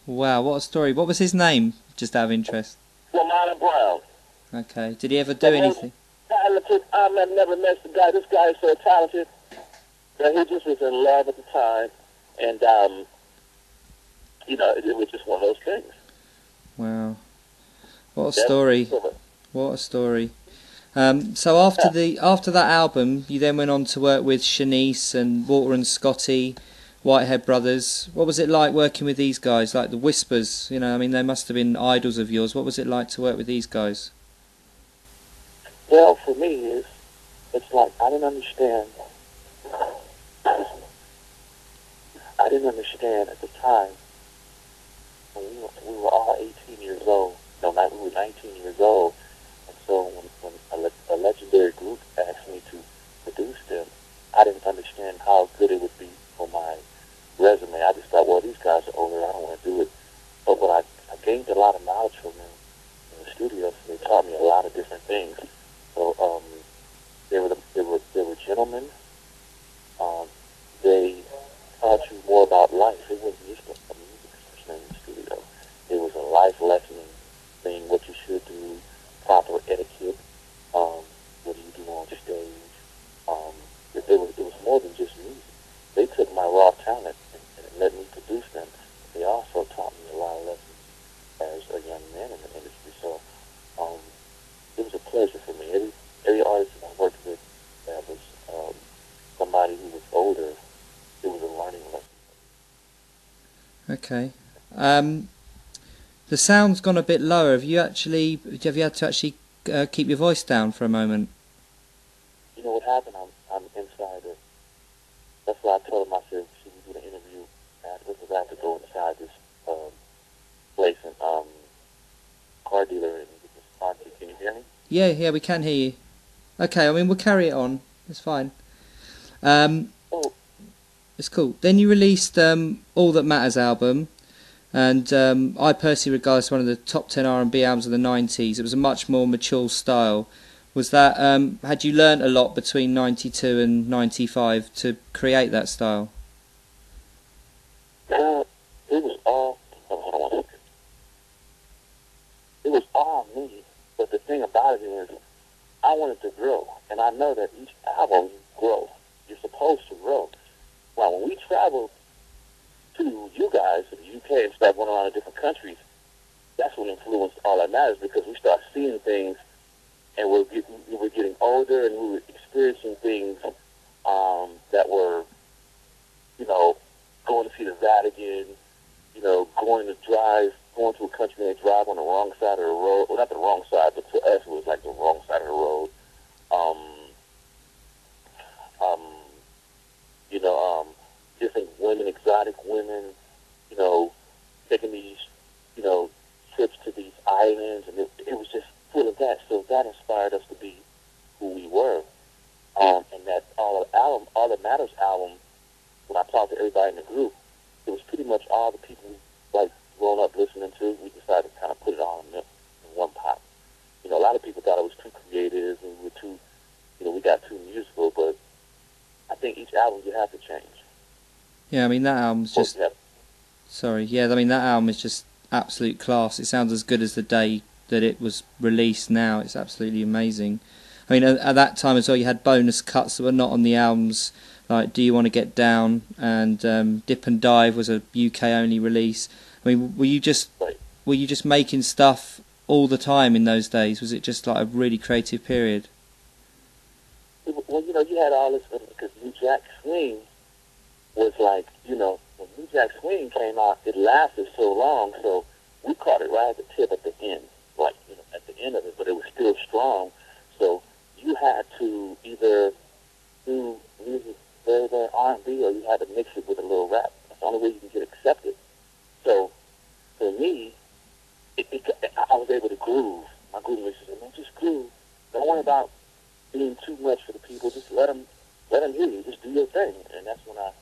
Wow, what a story. What was his name, just out of interest? Lamont Brown. Okay, did he ever do anything? Talented. I've never met the guy. This guy is so talented that he just was in love at the time, and it was just one of those things. Wow, what a story! What a story! So after that album, you then went on to work with Shanice and Walter and Scotty, Whitehead Brothers. What was it like working with these guys, like the Whispers? You know, I mean, they must have been idols of yours. What was it like to work with these guys? Well, for me, it's like I didn't understand. I didn't understand at the time when we were all 18 years old. No, we were 19 years old. And so when a legendary group asked me to produce them, I didn't understand how good it would be for my resume. I just thought, well, these guys are older. I don't want to do it. But what I gained a lot of knowledge from them in the studio. So they taught me a lot of different things. So they were gentlemen. They taught you more about life. It wasn't just a music session in the studio. It was a life lesson thing, what you should do, proper etiquette, what do you do on stage. It was more than just music. They took my raw talent and let me produce them. They also taught me a lot of lessons as a young man in the industry. So it was a pleasure for me. Every artist that I worked with that was somebody who was older, it was a learning lesson. Okay. The sound's gone a bit lower. Have you had to actually keep your voice down for a moment? You know what happened? I'm inside it. That's why I told him, I said, should we do the interview afterwards? Because I have to go inside this place and car dealer and get this car. Can you hear me? Yeah, we can hear you. Okay, I mean, we'll carry it on. It's fine. It's cool. Then you released All That Matters album, and I personally regard it as one of the top 10 R&B albums of the 90s. It was a much more mature style. Was that had you learnt a lot between 92 and 95 to create that style? It was all. Hold on one second. It was all me. But the thing about it is, I wanted to grow, and I know that each album you grow. You're supposed to grow. Well, when we traveled to you guys, to the UK, and started going around to different countries, that's what influenced All That Matters, because we started seeing things, and we were getting older, and we were experiencing things that were, going to see the Vatican, going to a country and they drive on the wrong side of the road. Well, not the wrong side, but to us it was like the wrong side of the road. Different women, exotic women, taking these, trips to these islands, and it was just full of that. So that inspired us to be who we were. And that All That Matters album, when I talked to everybody in the group, it was pretty much all the people we like grown up listening to. We decided to kind of put it all in one pot. A lot of people thought it was too creative and we were too, we got too musical, but I think each album you have to change. Yeah, I mean that album's just. Sorry, yeah, I mean that album is just absolute class. It sounds as good as the day that it was released. Now it's absolutely amazing. I mean, at that time as well, you had bonus cuts that were not on the albums, like Do You Want to Get Down and Dip and Dive was a UK only release. I mean, were you just making stuff all the time in those days? Was it just like a really creative period? Well, you had all this, because New Jack Swing was like, when New Jack Swing came out, it lasted so long, so we caught it right at the tip at the end, like, at the end of it, but it was still strong. So you had to either do music very, very R&B, or you had to mix it with a little rap. That's the only way you can get accepted. So for me, I was able to groove. My groove was just, man, just groove. Don't worry about being too much for the people. Just let them hear you. Just do your thing. And that's when I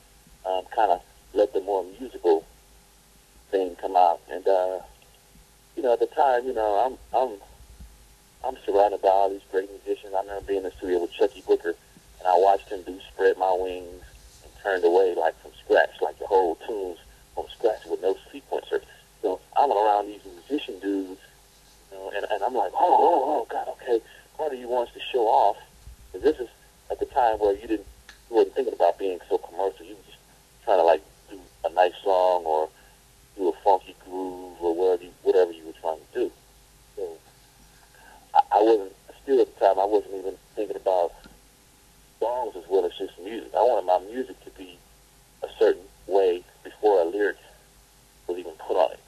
kind of let the more musical thing come out. And at the time, I'm surrounded by all these great musicians. I remember being in the studio with Chucky Booker, and I watched him do Spread My Wings and Turned Away, like from scratch, like the whole tunes from scratch with no sequencer. oh, God, okay. Part of you wants to show off. Because this is at the time where you wasn't thinking about being so commercial. You were just trying to, like, do a nice song or do a funky groove or whatever you were trying to do. So I wasn't, still at the time, I wasn't even thinking about songs as well as just music. I wanted my music to be a certain way before a lyric was even put on it.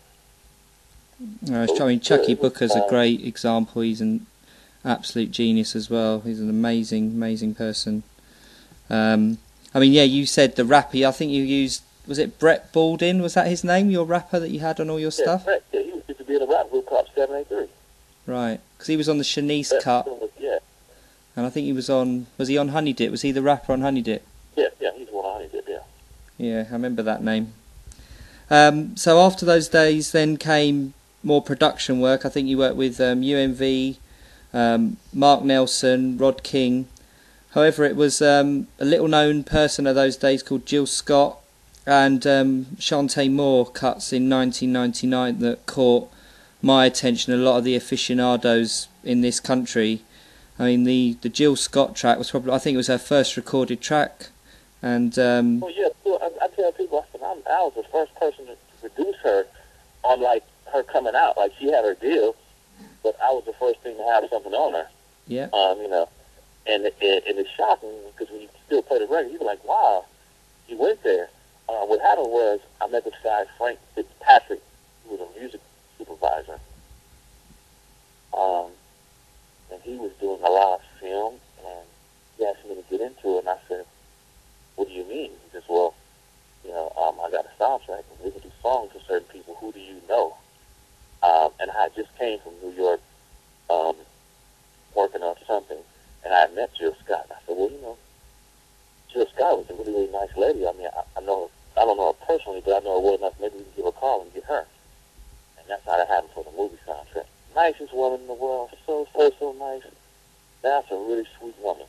I mean, Chucky Booker's a great example. He's an absolute genius as well. He's an amazing, amazing person. I mean, yeah, you said the rapper. I think you used, was it Brett Baldwin? Was that his name, your rapper that you had on all your stuff? Brett, yeah, he used to be in a rap group called 783. Right, because he was on the Shanice cut. Yeah. And I think he was he on Honey Dip? Was he the rapper on Honey Dip? Yeah, he's one on Honey Dip, yeah. Yeah, I remember that name. So after those days then came more production work. I think you worked with UMV, Mark Nelson, Rod King. However, it was a little known person of those days called Jill Scott and Shantae Moore cuts in 1999 that caught my attention, a lot of the aficionados in this country. I mean, the Jill Scott track was probably, I think it was her first recorded track. And well, yeah, so I tell people, I was the first person to produce her on, like, her coming out. Like, she had her deal, but I was the first thing to have something on her. Yeah. You know, and it's shocking because when you still play the record, you're like, wow, you went there. What happened was I met this guy, Frank Fitzpatrick, who was a music supervisor. And he was doing a lot of film, and he asked me to get into it, and I said, what do you mean? He says, well, you know, I got a soundtrack, and we can do songs for certain people. Who do you know? And I just came from New York working on something, and I met Jill Scott. I said, well, you know, Jill Scott was a really, really nice lady. I mean, I don't know her personally, but I know her well enough. Maybe we can give her a call and get her. And that's how that happened for the movie soundtrack. Nicest woman in the world. So nice. That's a really sweet woman.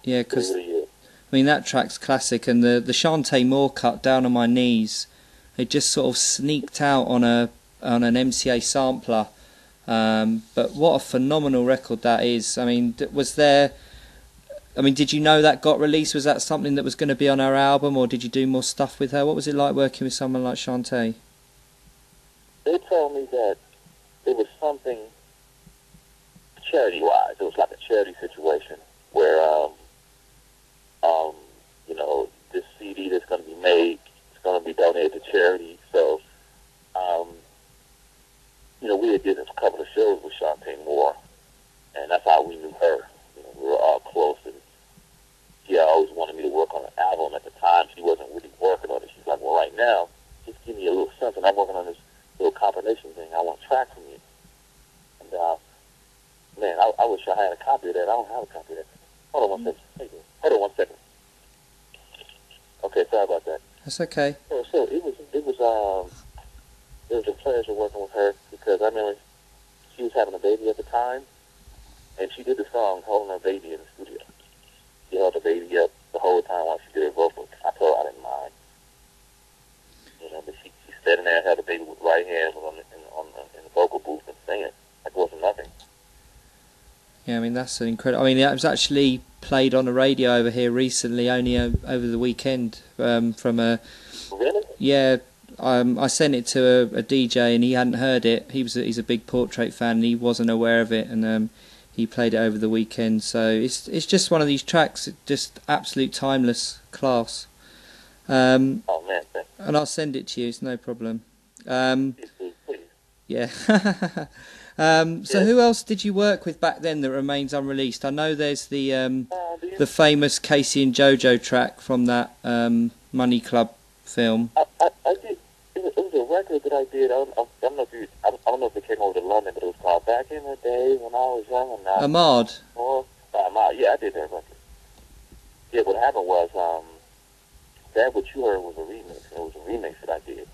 Yeah, because, I mean, that track's classic, and the Shantae Moore cut, Down on My Knees, it just sort of sneaked out on an MCA sampler. But what a phenomenal record that is. I mean, did you know that got released? Was that something that was going to be on her album, or did you do more stuff with her? What was it like working with someone like Shantae? They told me that it was something charity-wise. It was like a charity situation where, you know, this CD that's going to be made is going to be donated to charity. So, you know, we had did a couple of shows with Shantae Moore, and that's how we knew her. You know, we were all close, and she always wanted me to work on an album. At the time, she wasn't really working on it. She's like, well, right now, just give me a little something. I'm working on this little compilation thing. I want a track from you. And, man, I wish I had a copy of that. I don't have a copy of that. Hold on one second. Hold on one second. Okay, sorry about that. That's okay. So it was a pleasure working with her because I remember she was having a baby at the time, and she did the song holding her baby in the studio. She held the baby up the whole time while she did her vocals. I told her I didn't mind. You know, but she standing there, held the baby with right hands in the vocal booth and singing like it wasn't nothing. Yeah, I mean, that's an incredible. I mean, it was actually played on the radio over here recently, only over the weekend, from a... Really? Yeah, I sent it to a DJ and he hadn't heard it. He's a big Portrait fan and he wasn't aware of it, and he played it over the weekend. So it's just one of these tracks, just absolute timeless class. Oh man, thanks. And I'll send it to you. It's no problem. Please. Yeah. So who else did you work with back then that remains unreleased? I know there's the famous Casey and JoJo track from that Money Club film. I did. It was a record that I did. I don't know if it came over to London, but it was called Back in the Day When I Was Young and Now. Ahmad. Ahmad. Yeah, I did that record. Yeah, what happened was that what you heard was a remix. It was a remix that I did.